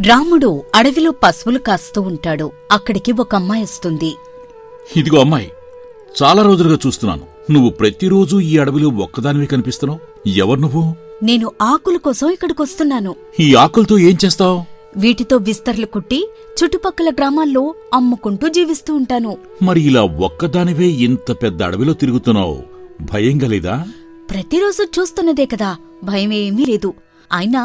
రాముడు అడవిలో పశువులు కాస్తూ ఉంటాడు. అక్కడికి ఒక అమ్మాయి వస్తుంది. ఇదిగో అమ్మాయి, చాలా రోజులుగా చూస్తున్నాను. నువ్వు ప్రతిరోజు ఈ అడవిలో ఒక్కదానివే కనిపిస్తున్నావు. ఎవరు నువ్వు? నేను ఆకుల కోసం ఇక్కడికొస్తున్నాను. ఈ ఆకులతో ఏం చేస్తావు? వీటితో విస్తర్లు కుట్టి చుట్టుపక్కల గ్రామాల్లో అమ్ముకుంటూ జీవిస్తూ ఉంటాను. మరి ఇలా ఒక్కదానివే ఇంత పెద్ద అడవిలో తిరుగుతున్నావు, భయంగా లేదా? ప్రతిరోజు చూస్తున్నదే కదా, భయమేమీ లేదు. అయినా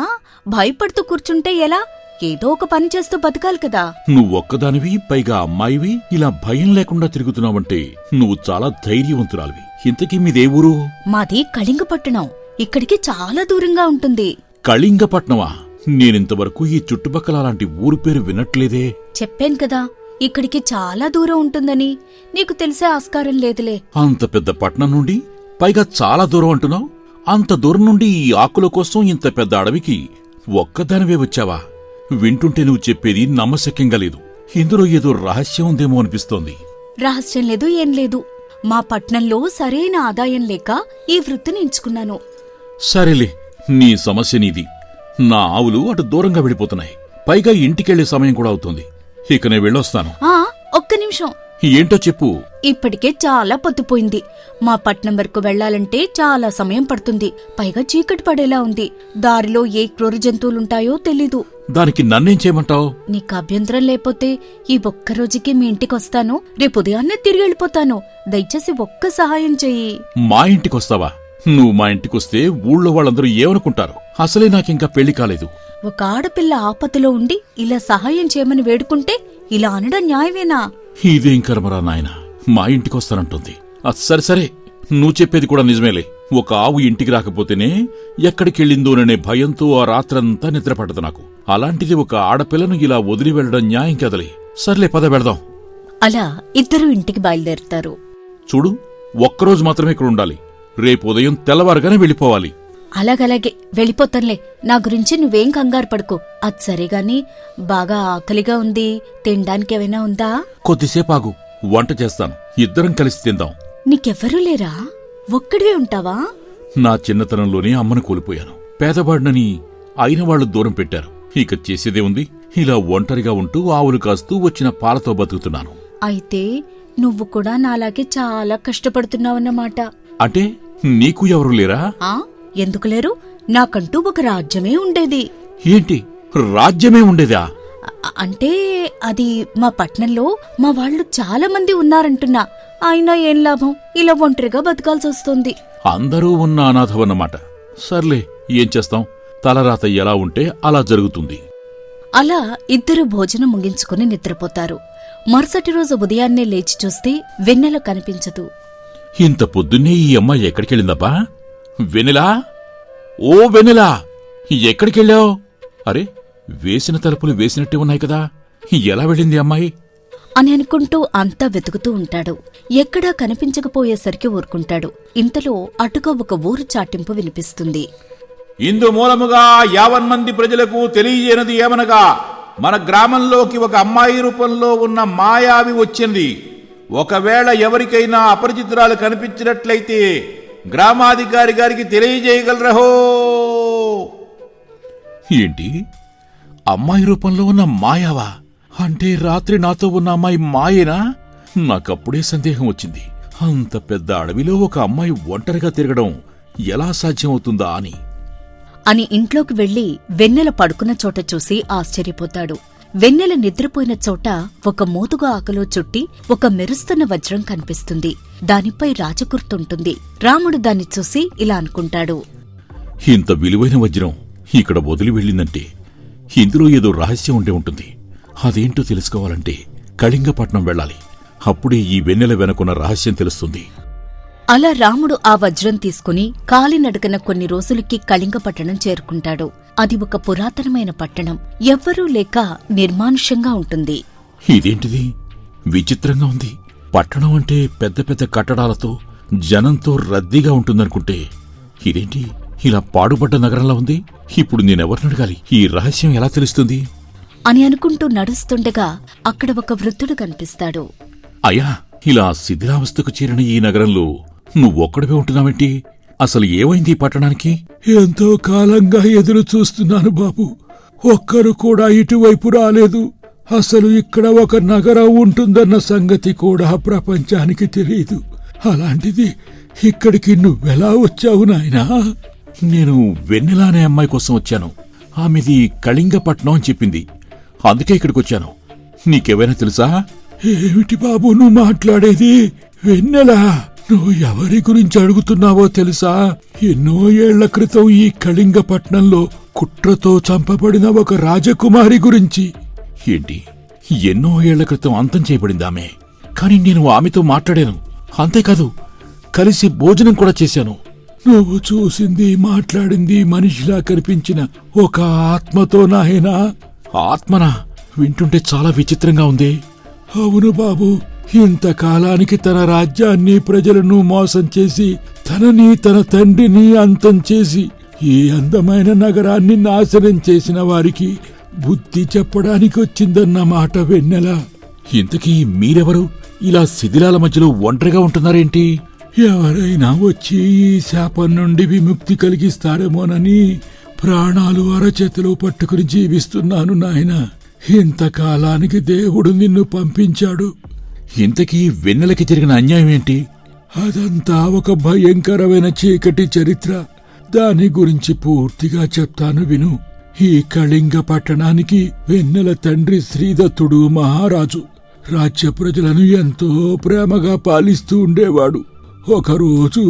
భయపడుతూ కూర్చుంటే ఎలా? ఏదో ఒక పని చేస్తూ బతకాలి కదా. నువ్వొక్కదానివి, పైగా అమ్మాయివి, ఇలా భయం లేకుండా తిరుగుతున్నావంటే నువ్వు చాలా ధైర్యవంతురాలివి. ఇంతకీ మీదే ఊరు? మాది కళింగపట్టణం. ఇక్కడికి చాలా దూరంగా ఉంటుంది. కళింగపట్నమా? నేనింతవరకు ఈ చుట్టుపక్కల అలాంటి ఊరు పేరు వినట్లేదే. చెప్పాను కదా, ఇక్కడికి చాలా దూరం ఉంటుందని. నీకు తెలిసే ఆస్కారం లేదులే. అంత పెద్ద పట్నం నుండి పైగా చాలా దూరం అంటున్నావు. అంత దూరం నుండి ఈ ఆకుల కోసం ఇంత పెద్ద అడవికి ఒక్కదానివే వచ్చావా? వింటుంటే నువ్వు చెప్పేది నమ్మశక్యంగా లేదు. ఇందులో ఏదో రహస్యం ఉందేమో అనిపిస్తోంది. రహస్యం లేదు, ఏం లేదు. మా పట్నంలో సరైన ఆదాయం లేక ఈ వృత్తిని ఎంచుకున్నాను. సరేలే, నీ సమస్య నీది. నా ఆవులు అటు దూరంగా వెళ్ళిపోతున్నాయి. పైగా ఇంటికెళ్లే సమయం కూడా అవుతుంది. ఇక నేను వెళ్ళొస్తాను. ఒక్క నిమిషం. ఏంటో చెప్పు. ఇప్పటికే చాలా పొద్దుపోయింది. మా పట్నం వరకు వెళ్లాలంటే చాలా సమయం పడుతుంది. పైగా చీకటి పడేలా ఉంది. దారిలో ఏ క్రూర జంతువులుంటాయో తెలీదు. దానికి నన్నేం చేయమంటావు? నీకు అభ్యంతరం లేకపోతే ఈ ఒక్కరోజుకి మీ ఇంటికొస్తాను. రేపు ఉదయాన్నే తిరిగి వెళ్ళిపోతాను. దయచేసి ఒక్క సహాయం చెయ్యి. మా ఇంటికొస్తావా? నువ్వు మా ఇంటికొస్తే ఊళ్ళో వాళ్ళందరూ ఏమనుకుంటారు? అసలే నాకింకా పెళ్లి కాలేదు. ఒక ఆడపిల్ల ఆపదలో ఉండి ఇలా సహాయం చేయమని వేడుకుంటే ఇలా అనడం న్యాయమేనా? ఇదేం కర్మరా నాయనా, మా ఇంటికొస్తానంటుంది. సరే సరే, నువ్వు చెప్పేది కూడా నిజమేలే. ఒక ఆవు ఇంటికి రాకపోతేనే ఎక్కడికెళ్ళిందోననే భయంతో ఆ రాత్రంతా నిద్రపడదు నాకు. అలాంటిది ఒక ఆడపిల్లను ఇలా వదిలి వెళ్లడం న్యాయం కదలే. సర్లే, పద వెళదాం. అలా ఇద్దరూ ఇంటికి బయలుదేరుతారు. చూడు, ఒక్కరోజు మాత్రమే ఇక్కడ ఉండాలి. రేపు ఉదయం తెల్లవారుగానే వెళ్ళిపోవాలి. అలాగలాగే, వెళ్ళిపోతానులే. నా గురించి నువ్వేం కంగారు పడుకో. అది సరేగాని, బాగా ఆకలిగా ఉంది. తినడానికేమైనా ఉందా? కొద్దిసేపు ఆగు, వంట చేస్తాను. ఇద్దరం కలిసి తిందాం. నీకెవ్వరూ లేరా? ఒక్కడివే ఉంటావా? నా చిన్నతనంలోనే అమ్మను కోల్పోయాను. పేదవాడినని అయిన వాళ్లు దూరం పెట్టారు. ఇక చేసేదే ఉంది. ఇలా ఒంటరిగా ఉంటూ ఆవులు కాస్తూ వచ్చిన పాలతో బతుకుతున్నాను. అయితే నువ్వు కూడా నాలాగే చాలా కష్టపడుతున్నావన్నమాట. అంటే నీకు ఎవరూ లేరా? ఎందుకు లేరు? నాకంటూ ఒక రాజ్యమే ఉండేది. ఏంటి, రాజ్యమే ఉండేదా? అంటే అది మా పట్నంలో మా వాళ్ళు చాలా మంది ఉన్నారంటున్నా. అయినా ఏం లాభం, ఇలా ఒంటరిగా బతకాల్సి వస్తుంది. అందరూ ఉన్న అనాథవన్నమాట. సర్లే, ఏం చేస్తాం, తలరాత ఎలా ఉంటే అలా జరుగుతుంది. అలా ఇద్దరు భోజనం ముగించుకుని నిద్రపోతారు. మరుసటి రోజు ఉదయాన్నే లేచి చూస్తే వెన్నెల కనిపించదు. ఇంత పొద్దున్నే ఈ అమ్మాయి ఎక్కడికెళ్ళిందబ్బా? వెన్నెలా, ఓ వెన్నెలా, ఎక్కడికెళ్ళావు? అరే, వేసిన తలుపులు వేసినట్టే ఉన్నాయి కదా, ఎలా వెళ్ళింది అమ్మాయి అని అనుకుంటూ అంతా వెతుకుతూ ఉంటాడు. ఎక్కడా కనిపించకపోయేసరికి ఊరుకుంటాడు. ఇంతలో అటుగా ఒక ఊరు చాటింపు వినిపిస్తుంది. ఇందు మూలముగా 50 మంది ప్రజలకు తెలియజేయనది ఏమనగా, మన గ్రామంలోకి ఒక అమ్మాయి రూపంలో ఉన్న మాయావి వచ్చింది. ఒకవేళ ఎవరికైనా అపరిచితురాలు కనిపించినట్లయితే గ్రామాధికారి గారికి తెలియజేయగలరహో. ఏంటి, అమ్మాయి రూపంలో ఉన్న మాయావా? అంటే రాత్రి నాతో ఉన్న అమ్మాయి మాయేనా? నాకప్పుడే సందేహం వచ్చింది. అంత పెద్ద అడవిలో ఒక అమ్మాయి ఒంటరిగా తిరగడం ఎలా సాధ్యమవుతుందా అని ఇంట్లోకి వెళ్లి వెన్నెల పడుకున్న చోట చూసి ఆశ్చర్యపోతాడు. వెన్నెల నిద్రపోయిన చోట ఒక మోతుగా ఆకులో చుట్టి ఒక మెరుస్తున్న వజ్రం కనిపిస్తుంది. దానిపై రాజగుర్తుంటుంది. రాముడు దాన్ని చూసి ఇలా అనుకుంటాడు. ఇంత విలువైన వజ్రం ఇక్కడ వదిలి వెళ్ళిందంటే ఇందులో ఏదో రహస్యం ఉండే ఉంటుంది. అదేంటో తెలుసుకోవాలంటే కళింగపట్నం వెళ్ళాలి. అప్పుడే ఈ వెన్నెల వెనుకున్న రహస్యం తెలుస్తుంది. అలా రాముడు ఆ వజ్రం తీసుకుని కాలినడకన కొన్ని రోజులకి కళింగపట్టణం చేరుకుంటాడు. అది ఒక పురాతనమైన పట్టణం. ఎవ్వరూ లేక నిర్మానుష్యంగా ఉంటుంది. ఇదేంటిది, విచిత్రంగా ఉంది. పట్టణం అంటే పెద్ద పెద్ద కట్టడాలతో జనంతో రద్దీగా ఉంటుందనుకుంటే ఇదేంటి ఇలా పాడుపడ్డ నగరంలా ఉంది. ఇప్పుడు నేనెవరినడగాలి? ఈ రహస్యం ఎలా తెలుస్తుంది అని అనుకుంటూ నడుస్తుండగా అక్కడ ఒక వృద్ధుడు కనిపిస్తాడు. అయ్యా, ఇలా శిథిలావస్థకు చేరిన ఈ నగరంలో నువ్వొక్కడివే ఉంటున్నావేంటి? అసలు ఏమైంది ఈ పట్టణానికి? ఎంతో కాలంగా ఎదురు చూస్తున్నాను బాబు. ఒక్కరు కూడా ఇటువైపు రాలేదు. అసలు ఇక్కడ ఒక నగరం ఉంటుందన్న సంగతి కూడా ప్రపంచానికి తెలియదు. అలాంటిది ఇక్కడికి నువ్వెలా వచ్చావు నాయనా? నేను వెన్నెల అనే అమ్మాయి కోసం వచ్చాను. ఆమెది కళింగపట్నం అని చెప్పింది. అందుకే ఇక్కడికొచ్చాను. నీకేమైనా తెలుసా? ఏమిటి బాబు నువ్వు మాట్లాడేది? వెన్నెలా? నువ్వు ఎవరి గురించి అడుగుతున్నావో తెలుసా? ఎన్నో ఏళ్ల క్రితం ఈ కళింగపట్నంలో కుట్రతో చంపబడిన ఒక రాజకుమారి గురించి. ఏంటి, ఎన్నో ఏళ్ల క్రితం అంతం చేయబడిందామె? కాని నేను ఆమెతో మాట్లాడాను. అంతేకాదు, కలిసి భోజనం కూడా చేశాను. నువ్వు చూసింది మాట్లాడింది మనిషిలా కనిపించిన ఒక ఆత్మతో నాయనా? ఆత్మనా? వింటుంటే చాలా విచిత్రంగా ఉంది. అవును బాబు, ఇంతకాలానికి తన రాజ్యాన్ని ప్రజలను మోసం చేసి తనని తన తండ్రిని అంతం చేసి ఈ అందమైన నగరాన్ని నాశనం చేసిన వారికి బుద్ధి చెప్పడానికి వచ్చిందన్నమాట వెన్నెల. ఇంతకీ మీరెవరు? ఇలా శిథిలాల మధ్యలో ఒంటరిగా ఉంటున్నారేంటి? ఎవరైనా వచ్చి ఈ శాపం నుండి విముక్తి కలిగిస్తారేమోనని ప్రాణాలు అరచేతిలో పట్టుకుని జీవిస్తున్నాను నాయన. ఇంతకాలానికి దేవుడు నిన్ను పంపించాడు. ఇంతకీ వెన్నెలకి జరిగిన అన్యాయం ఏంటి? అదంతా ఒక భయంకరమైన చీకటి చరిత్ర. దాని గురించి పూర్తిగా చెప్తాను విను. ఈ కళింగ పట్టణానికి వెన్నెల తండ్రి శ్రీదత్తుడు మహారాజు. రాజ్య ప్రజలను ఎంతో ప్రేమగా పాలిస్తూ ఉండేవాడు. ఒకరోజు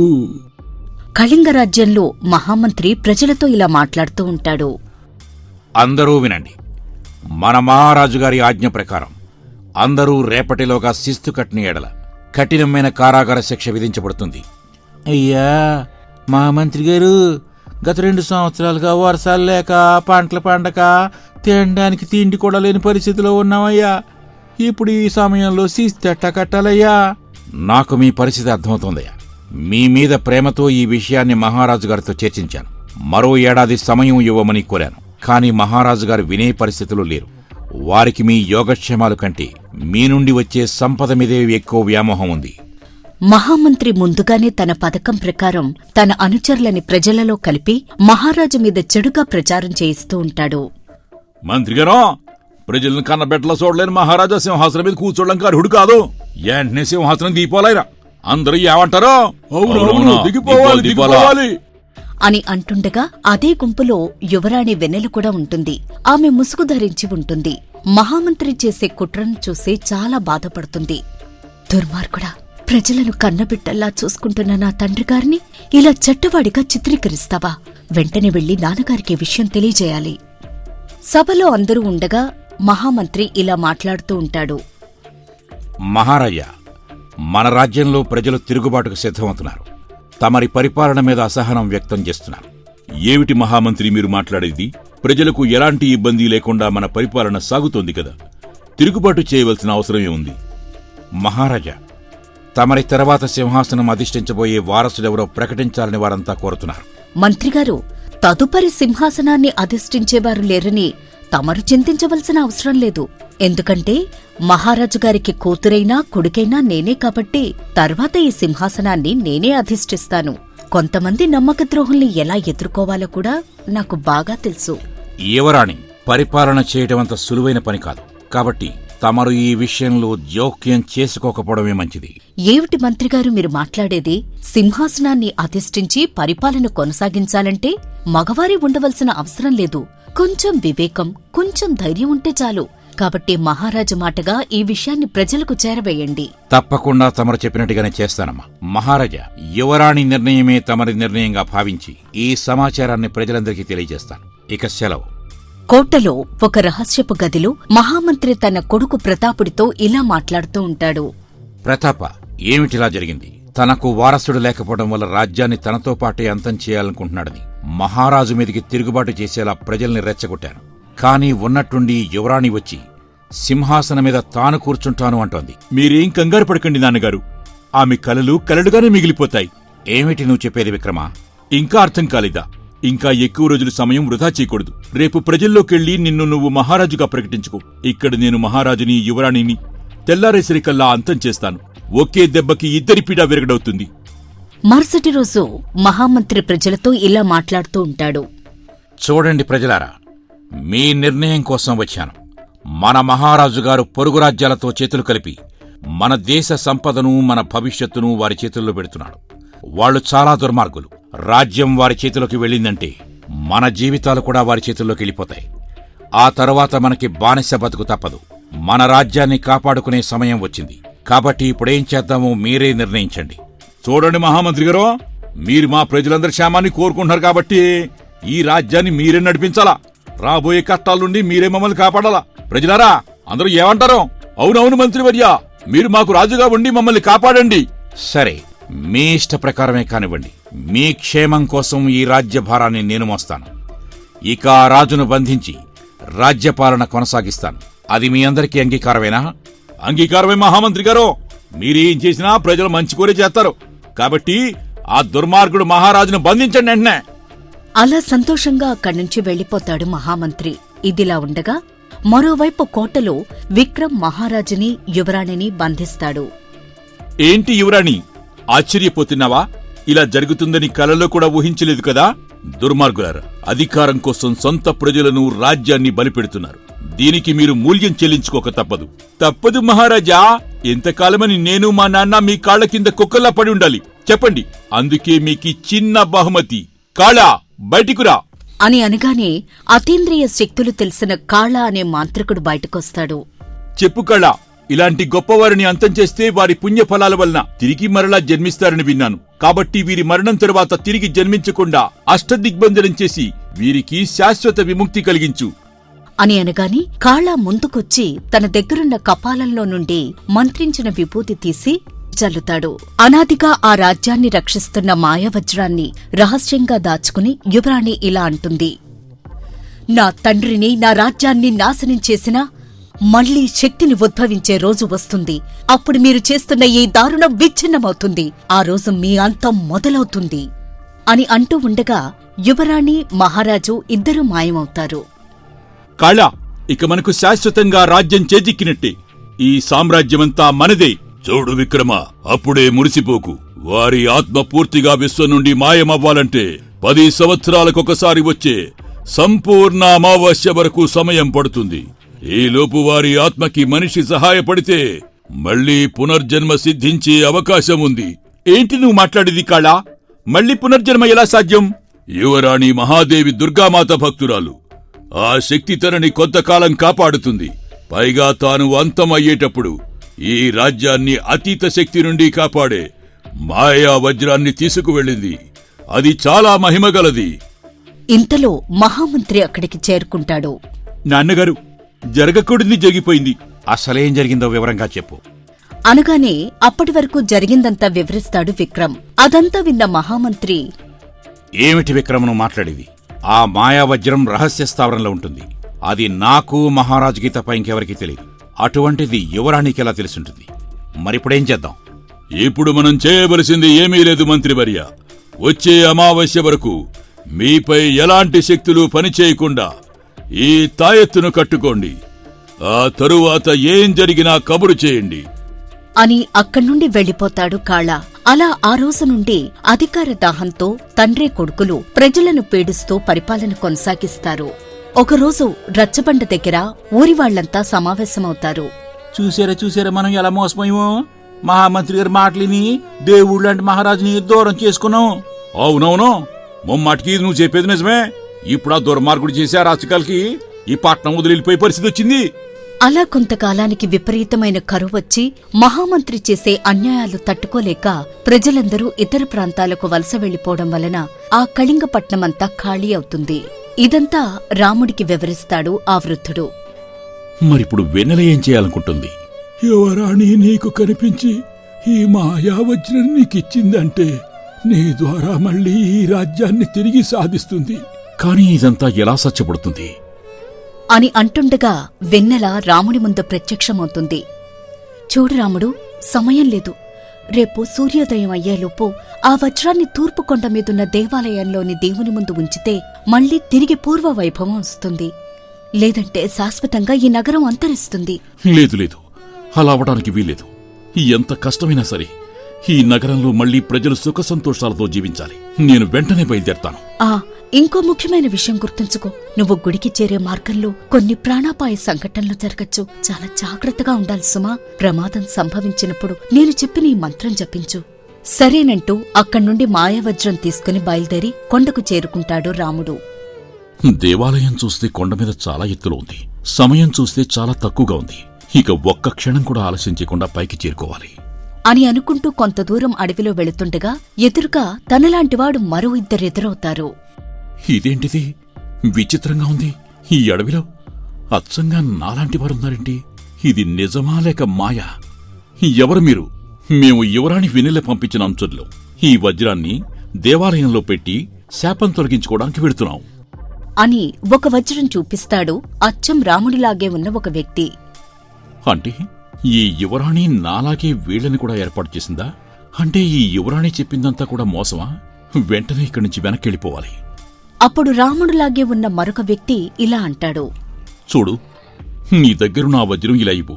కళింగ రాజ్యంలో మహామంత్రి ప్రజలతో ఇలా మాట్లాడుతూ ఉంటాడు. అందరూ వినండి. మన మహారాజు గారి ఆజ్ఞ ప్రకారం అందరూ రేపటిలోగా శిస్తు కట్టిన ఎడల కఠినమైన కారాగార శిక్ష విధించబడుతుంది. అయ్యా మహామంత్రి గారు, గత 2 సంవత్సరాలుగా వర్షాలు లేక పంటలు పండక తినడానికి తిండి కూడా లేని పరిస్థితిలో ఉన్నామయ్యా. ఇప్పుడు ఈ సమయంలో శిస్తు ఎట్టా కట్టాలయ్యా? నాకు మీ పరిస్థితి అర్థమవుతోందయ్యా. మీ మీద ప్రేమతో ఈ విషయాన్ని మహారాజు గారితో చర్చించాను. మరో ఏడాది సమయం ఇవ్వమని కోరాను. కాని మహారాజు గారు వినే పరిస్థితిలో లేరు. వారికి మీ యోగక్షేమాలు కంటే మీ నుండి వచ్చే సంపద మీదే ఎక్కువ వ్యామోహం ఉంది. మహామంత్రి ముందుగానే తన పథకం ప్రకారం తన అనుచరులని ప్రజలలో కలిపి మహారాజు మీద చెడుగా ప్రచారం చేయిస్తూ ఉంటాడు. మంత్రిగారో, ప్రజలను కన్నబెట్టలో చూడలేని మహారాజా సింహాసనం మీద కూర్చోడానికి అర్హుడు కాదు. వెంటనే సింహాసనం దీపోలేరా? అందరూ ఏమంటారో? దిగిపోవాలి అని అంటుండగా అదే గుంపులో యువరాణి వెన్నెల కూడా ఉంటుంది. ఆమె ముసుగు ధరించి ఉంటుంది. మహామంత్రి చేసే కుట్రను చూసి చాలా బాధపడుతుంది. దుర్మార్గుడా, ప్రజలను కన్నబిడ్డల్లా చూసుకుంటున్న నా తండ్రి గారిని ఇలా చెడ్డవాడిగా చిత్రీకరిస్తావా? వెంటనే వెళ్లి నాన్నగారికి విషయం తెలియజేయాలి. సభలో అందరూ ఉండగా మహామంత్రి ఇలా మాట్లాడుతూ ఉంటాడు. మహారాజా, మన రాజ్యంలో ప్రజలు తిరుగుబాటుకు సిద్ధమవుతున్నారు. తమరి పరిపాలన మీద అసహనం వ్యక్తం చేస్తున్నారు. ఏమిటి మహామంత్రి మీరు మాట్లాడేది? ప్రజలకు ఎలాంటి ఇబ్బంది లేకుండా మన పరిపాలన సాగుతోంది కదా. తిరుగుబాటు చేయవలసిన అవసరమే ఉంది. మహారాజా, తమరి తర్వాత సింహాసనం అధిష్ఠించబోయే వారసుడెవరో ప్రకటించాలని వారంతా కోరుతున్నారు. మంత్రిగారు, తదుపరి సింహాసనాన్ని అధిష్ఠించేవారు లేరని తమరు చింతించవలసిన అవసరం లేదు. ఎందుకంటే మహారాజు గారికి కూతురైనా కొడుకైనా నేనే కాబట్టి తర్వాత ఈ సింహాసనాన్ని నేనే అధిష్ఠిస్తాను. కొంతమంది నమ్మకద్రోహుల్ని ఎలా ఎదుర్కోవాలో కూడా నాకు బాగా తెలుసు. యువరాణి, పరిపాలన చేయటం అంత సులువైన పని కాదు. కాబట్టి తమరు ఈ విషయంలో జోక్యం చేసుకోకపోవడమే మంచిది. ఏమిటి మంత్రిగారు మీరు మాట్లాడేది? సింహాసనాన్ని అధిష్ఠించి పరిపాలన కొనసాగించాలంటే మగవారి ఉండవలసిన అవసరం లేదు. కొంచెం వివేకం, కొంచెం ధైర్యం ఉంటే చాలు. కాబట్టి మహారాజు మాటగా ఈ విషయాన్ని ప్రజలకు చేరవేయండి. తప్పకుండా తమరు చెప్పినట్టుగానే చేస్తానమ్మా. మహారాజా, యువరాణి నిర్ణయమే తమరి నిర్ణయంగా భావించి ఈ సమాచారాన్ని ప్రజలందరికీ తెలియజేస్తాను. ఇక సెలవు. కోటలో ఒక రహస్యపు గదిలో మహామంత్రి తన కొడుకు ప్రతాపుడితో ఇలా మాట్లాడుతూ ఉంటాడు. ప్రతాప, ఏమిటిలా జరిగింది? తనకు వారసుడు లేకపోవడం వల్ల రాజ్యాన్ని తనతో పాటే అంతం చేయాలనుకుంటున్నాడని మహారాజు మీదికి తిరుగుబాటు చేసేలా ప్రజల్ని రెచ్చగొట్టాను. కాని ఉన్నట్టుండి యువరాణి వచ్చి సింహాసనం మీద తాను కూర్చుంటాను అంటోంది. మీరేం కంగారు పడకండి నాన్నగారు. ఆమె కలలు కలలుగానే మిగిలిపోతాయి. ఏమిటి నువ్వు చెప్పేది విక్రమా? ఇంకా అర్థం కాలేదా? ఇంకా ఎక్కువ రోజులు సమయం వృధా చేయకూడదు. రేపు ప్రజల్లోకెళ్లి నిన్ను నువ్వు మహారాజుగా ప్రకటించుకో. ఇక్కడ నేను మహారాజుని, యువరాణిని తెల్లారేసరికల్లా అంతం చేస్తాను. ఒకే దెబ్బకి ఇద్దరి పీడ విరగడవుతుంది. మరుసటి రోజు మహామంత్రి ప్రజలతో ఇలా మాట్లాడుతూ ఉంటాడు. చూడండి ప్రజలారా, మీ నిర్ణయం కోసం వచ్చాను. మన మహారాజు గారు పొరుగు రాజ్యాలతో చేతులు కలిపి మన దేశ సంపదను, మన భవిష్యత్తును వారి చేతుల్లో పెడుతున్నాడు. వాళ్లు చాలా దుర్మార్గులు. రాజ్యం వారి చేతిలోకి వెళ్ళిందంటే మన జీవితాలు కూడా వారి చేతుల్లోకి వెళ్ళిపోతాయి. ఆ తరువాత మనకి బానిస బతుకు తప్పదు. మన రాజ్యాన్ని కాపాడుకునే సమయం వచ్చింది. కాబట్టి ఇప్పుడేం చేద్దామో మీరే నిర్ణయించండి. చూడండి మహామంత్రి గారు, మీరు మా ప్రజలందరి క్షేమాన్ని కోరుకుంటున్నారు కాబట్టి ఈ రాజ్యాన్ని మీరే నడిపించాలా. రాబోయే కష్టాల నుండి మీరే మమ్మల్ని కాపాడాలా. ప్రజలారా, అందరూ ఏమంటారు? అవునవును మంత్రివర్య, మీరు మాకు రాజుగా ఉండి మమ్మల్ని కాపాడండి. సరే, మీ ఇష్ట ప్రకారమే కానివ్వండి. మీ క్షేమం కోసం ఈ రాజ్యభారాన్ని నేను మోస్తాను. ఇక ఆ రాజును బంధించి రాజ్యపాలన కొనసాగిస్తాను. అది మీ అందరికీ అంగీకారమేనా? అంగీకారమే మహామంత్రి గారు. మీరేం చేసినా ప్రజలు మంచి కోరే చేస్తారు. కాబట్టి ఆ దుర్మార్గుడు మహారాజును బంధించండి వెంటనే. అలా సంతోషంగా అక్కడ్నుంచి వెళ్లిపోతాడు మహామంత్రి. ఇదిలా ఉండగా మరోవైపు కోటలో విక్రమ్ మహారాజుని, యువరాణిని బంధిస్తాడు. ఏంటి యువరాణి, ఆశ్చర్యపోతున్నావా? ఇలా జరుగుతుందని కలలో కూడా ఊహించలేదు కదా. దుర్మార్గులారా, అధికారం కోసం సొంత ప్రజలను, రాజ్యాన్ని బలిపెడుతున్నారు. దీనికి మీరు మూల్యం చెల్లించుకోక తప్పదు. తప్పదు మహారాజా. ఎంతకాలమని నేను మా నాన్న మీ కాళ్ల కింద కుక్కల్లా పడి ఉండాలి చెప్పండి. అందుకే మీకీ చిన్న బహుమతి. కాళా, బయటికురా అని అనగానే అతీంద్రియ శక్తులు తెలిసిన కాళ అనే మాంత్రికుడు బయటకొస్తాడు. చెప్పు కాళా, ఇలాంటి గొప్పవారిని అంతం చేస్తే వారి పుణ్యఫలాల వలన తిరిగి మరలా జన్మిస్తారని విన్నాను. కాబట్టి వీరి మరణం తరువాత తిరిగి జన్మించకుండా అష్టదిగ్బంధనం చేసి వీరికి శాశ్వత విముక్తి కలిగించు అని అనగాని కాళ ముందుకొచ్చి తన దగ్గరున్న కపాలంలో నుండి మంత్రించిన విభూతి తీసి జల్లుతాడు. అనాదిగా ఆ రాజ్యాన్ని రక్షిస్తున్న మాయావజ్రాన్ని రహస్యంగా దాచుకుని యువరాణి ఇలా అంటుంది: నా తండ్రిని, నా రాజ్యాన్ని నాశనం చేసినా మళ్లీ శక్తిని ఉద్భవించే రోజు వస్తుంది. అప్పుడు మీరు చేస్తున్న ఈ దారుణం విచ్ఛిన్నమవుతుంది. ఆ రోజు మీ అంతం మొదలవుతుంది అని అంటూ ఉండగా యువరాణి, మహారాజు ఇద్దరూ మాయమవుతారు. కాళా, ఇక మనకు శాశ్వతంగా రాజ్యం చేజిక్కినట్టే. ఈ సామ్రాజ్యమంతా మనదే. చూడు విక్రమ, అప్పుడే మురిసిపోకు. వారి ఆత్మ పూర్తిగా విశ్వం నుండి మాయమవ్వాలంటే 10 సంవత్సరాలకొకసారి వచ్చే సంపూర్ణ అమావాస్య వరకు సమయం పడుతుంది. ఈలోపు వారి ఆత్మకి మనిషి సహాయపడితే మళ్లీ పునర్జన్మ సిద్ధించే అవకాశం ఉంది. ఏంటి నువ్వు మాట్లాడేది కాళా? మళ్లీ పునర్జన్మ ఎలా సాధ్యం? యువరాణి మహాదేవి దుర్గామాత భక్తురాలు. ఆ శక్తి తనని కొంతకాలం కాపాడుతుంది. పైగా తాను అంతమయ్యేటప్పుడు ఈ రాజ్యాన్ని అతీత శక్తి నుండి కాపాడే మాయా వజ్రాన్ని తీసుకువెళ్ళింది. అది చాలా మహిమగలది. ఇంతలో మహామంత్రి అక్కడికి చేరుకుంటాడు. నాన్నగారు, జరగకూడదు జరిగిపోయింది. అసలేం జరిగిందో వివరంగా చెప్పు అనగానే అప్పటి వరకు జరిగిందంతా వివరిస్తాడు విక్రమ్. అదంతా విన్న మహామంత్రి, ఏమిటి విక్రమను మాట్లాడేది? ఆ మాయావజ్రం రహస్య స్థావరంలో ఉంటుంది. అది నాకు, మహారాజుకి తప్ప ఇంకెవరికి తెలియదు. అటువంటిది యువరాణికి ఎలా తెలుసుంటుంది? మరిప్పుడేం చేద్దాం? ఇప్పుడు మనం చేయవలసింది ఏమీ లేదు మంత్రివర్య. వచ్చే అమావాస్య వరకు మీపై ఎలాంటి శక్తులు పనిచేయకుండా ఈ తాయెత్తును కట్టుకోండి. ఆ తరువాత ఏం జరిగినా కబురు చేయండి అని అక్కడ్నుండి వెళ్లిపోతాడు కాళ. అలా ఆ రోజు నుండి అధికార దాహంతో తండ్రి కొడుకులు ప్రజలను పీడిస్తూ పరిపాలన కొనసాగిస్తారు. ఒకరోజు రచ్చబండ దగ్గర ఊరివాళ్లంతా సమావేశమవుతారు. చూసారా మనం ఎలా మోసపోయామో. మహామంత్రి గారి మాటలిని దేవుళ్ళంటి మహారాజుని దూరం చేసుకున్నాం. అవునవును, మొమ్మాటికి నువ్వు చెప్పేది నిజమే. ఇప్పుడు ఆ దుర్మార్గుడు చేసే రాజకీయాలకి ఈ పట్నం వదిలిపోయే పరిస్థితి వచ్చింది. అలా కొంతకాలానికి విపరీతమైన కరువు వచ్చి మహామంత్రి చేసే అన్యాయాలు తట్టుకోలేక ప్రజలందరూ ఇతర ప్రాంతాలకు వలస వెళ్లిపోవడం వలన ఆ కళింగపట్నమంతా ఖాళీ అవుతుంది. ఇదంతా రాముడికి వివరిస్తాడు ఆ వృద్ధుడు. మరిప్పుడు వెన్నెల ఏం చేయాలనుకుంటుంది? యువరాణి నీకు కనిపించి ఈ మాయావజ్రం నీకిచ్చిందంటే నీ ద్వారా మళ్ళీ ఈ రాజ్యాన్ని తిరిగి సాధిస్తుంది. కానీ ఇదంతా ఎలా సాధ్యపడుతుంది అని అంటుండగా వెన్నెల రాముడి ముందు ప్రత్యక్షమవుతుంది. చూడు రాముడు, సమయం లేదు. రేపు సూర్యోదయం అయ్యేలోపు ఆ వజ్రాన్ని తూర్పు కొండ మీదున్న దేవాలయంలోని దేవుని ముందు ఉంచితే మళ్లీ తిరిగి పూర్వ వైభవం వస్తుంది. లేదంటే శాశ్వతంగా ఈ నగరం అంతరిస్తుంది. లేదు లేదు, అలా అవడానికి వీలేదు. ఎంత కష్టమైనా సరే ఈ నగరంలో మళ్లీ ప్రజలు సుఖ సంతోషాలతో జీవించాలి. నేను వెంటనే బయలుదేరతాను. ఇంకో ముఖ్యమైన విషయం గుర్తుంచుకో, నువ్వు గుడికి చేరే మార్గంలో కొన్ని ప్రాణాపాయ సంఘటనలు జరగచ్చు. చాలా జాగ్రత్తగా ఉండాలి సుమా. ప్రమాదం సంభవించినప్పుడు నేను చెప్పిన ఈ మంత్రం జపించు. సరేనంటూ అక్కడ్నుండి మాయావజ్రం తీసుకుని బయలుదేరి కొండకు చేరుకుంటాడు రాముడు. దేవాలయం చూస్తే కొండ మీద చాలా ఎత్తులో ఉంది. సమయం చూస్తే చాలా తక్కువగా ఉంది. ఇక ఒక్క క్షణం కూడా ఆలస్యం చేయకుండా పైకి చేరుకోవాలి అని అనుకుంటూ కొంత దూరం అడవిలో వెళుతుండగా ఎదురుగా తనలాంటివాడు మరో ఇద్దరెదురవుతారు. ఇదేంటిది? విచిత్రంగా ఉంది. ఈ అడవిలో అచ్చంగా నాలాంటి వారున్నారేంటి? ఇది నిజమా లేక మాయా? ఎవరు మీరు? మేము యువరాణి వెన్నెల పంపించిన అంచుల్లో ఈ వజ్రాన్ని దేవాలయంలో పెట్టి శాపం తొలగించుకోవడానికి వెడుతున్నాం అని ఒక వజ్రం చూపిస్తాడు అచ్చం రాముడిలాగే ఉన్న ఒక వ్యక్తి. అంటే ఈ యువరాణి నాలాగే వీళ్ళని కూడా ఏర్పాటు చేసిందా? అంటే ఈ యువరాణి చెప్పిందంతా కూడా మోసమా? వెంటనే ఇక్కడి నుంచి వెనక్కెళ్ళిపోవాలి. అప్పుడు రాముడిలాగే ఉన్న మరొక వ్యక్తి ఇలా అంటాడు. చూడు, నీ దగ్గరున్న ఆ వజ్రం ఇలా ఇవ్వు,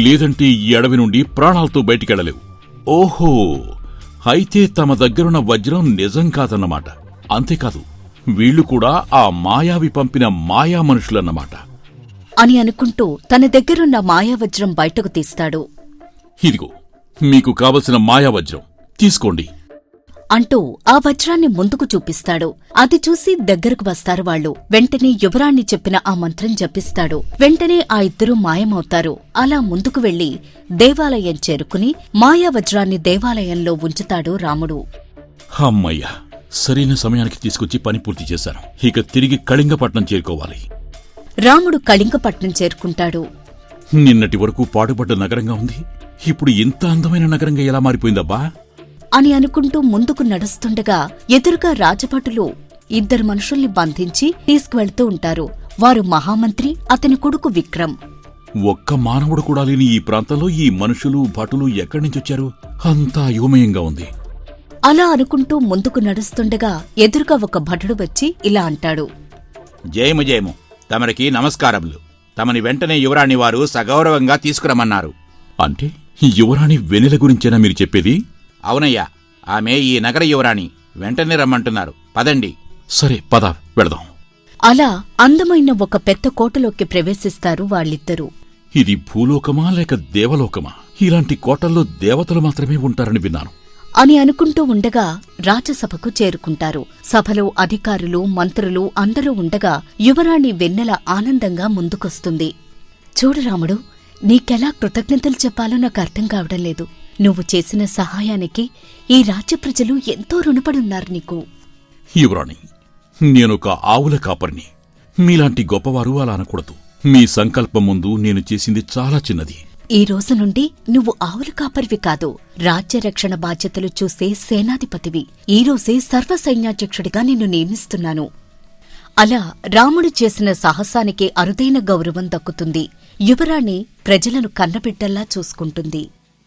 లేదంటే ఈ అడవి నుండి ప్రాణాలతో బయటికెళ్ళలేవు. ఓహో, అయితే తమ దగ్గరున్న వజ్రం నిజం కాదన్నమాట. అంతేకాదు, వీళ్లు కూడా ఆ మాయావి పంపిన మాయా మనుషులన్నమాట అని అనుకుంటూ తన దగ్గరున్న మాయావజ్రం బయటకు తీస్తాడు. ఇదిగో మీకు కావలసిన మాయావజ్రం తీసుకోండి అంటూ ఆ వజ్రాన్ని ముందుకు చూపిస్తాడు. అది చూసి దగ్గరకు వస్తారు వాళ్ళు. వెంటనే యువరాణ్ణి చెప్పిన ఆ మంత్రం జపిస్తాడు. వెంటనే ఆ ఇద్దరూ మాయమవుతారు. అలా ముందుకు వెళ్లి దేవాలయం చేరుకుని మాయావజ్రాన్ని దేవాలయంలో ఉంచుతాడు రాముడు. అమ్మయ్యా, సరైన సమయానికి తీసుకొచ్చి పని పూర్తి చేశాను. ఇక తిరిగి కళింగపట్నం చేరుకోవాలి. రాముడు కళింగపట్నం చేరుకుంటాడు. నిన్నటి వరకు పాడుపడ్డ నగరంగా ఉంది, ఇప్పుడు ఇంత అందమైన నగరంగా ఎలా మారిపోయిందబ్బా అని అనుకుంటూ ముందుకు నడుస్తుండగా ఎదురుగా రాజభటులు ఇద్దరు మనుషుల్ని బంధించి తీసుకువెళ్తూ ఉంటారు. వారు మహామంత్రి, అతని కొడుకు విక్రమ్. ఒక్క మానవుడు కూడా లేని ఈ ప్రాంతంలో ఈ మనుషులు భటులు ఎక్కడి నుంచొచ్చారు? అంతా అయోమయంగా ఉంది. అలా అనుకుంటూ ముందుకు నడుస్తుండగా ఎదురుగా ఒక భటుడు వచ్చి ఇలా అంటాడు. జయము జయము, తమరికి నమస్కారములు. తమని వెంటనే యువరాణి వారు సగౌరవంగా తీసుకురమన్నారు. అంటే యువరాణి వెన్నెల గురించేనా మీరు చెప్పేది? అవునయ్యా, ఆమె ఈ నగర యువరాణి. వెంటనే రమ్మంటున్నారు. పదండి. సరే పద, వెళదాం. అలా అందమైన ఒక పెద్ద కోటలోకి ప్రవేశిస్తారు వాళ్ళిద్దరూ. ఇది భూలోకమా లేక దేవలోకమా? ఇలాంటి కోటల్లో దేవతలు మాత్రమే ఉంటారని విన్నాను అని అనుకుంటూ ఉండగా రాజసభకు చేరుకుంటారు. సభలో అధికారులు, మంత్రులు అందరూ ఉండగా యువరాణి వెన్నెల ఆనందంగా ముందుకొస్తుంది. చూడు రాముడు, నీకెలా కృతజ్ఞతలు చెప్పాలో నాకు అర్థం కావడం లేదు. నువ్వు చేసిన సహాయానికి ఈ రాజ్య ప్రజలు ఎంతో రుణపడున్నారు నీకు. యువరాణి, నేనొక ఆవుల కాపరిని. మీలాంటి గొప్పవారు అలా అనకూడదు. మీ సంకల్పం ముందు నేను చేసింది చాలా చిన్నది. ఈ రోజు నుండి నువ్వు ఆవుల కాపరివి కాదు, రాజ్యరక్షణ బాధ్యతలు చూసే సేనాధిపతివి. ఈ రోజే సర్వసైన్యాధ్యక్షుడిగా నిన్ను నియమిస్తున్నాను. అలా రాముడు చేసిన సాహసానికి అరుదైన గౌరవం దక్కుతుంది. యువరాణి ప్రజలను కన్నబిడ్డల్లా చూసుకుంటుంది.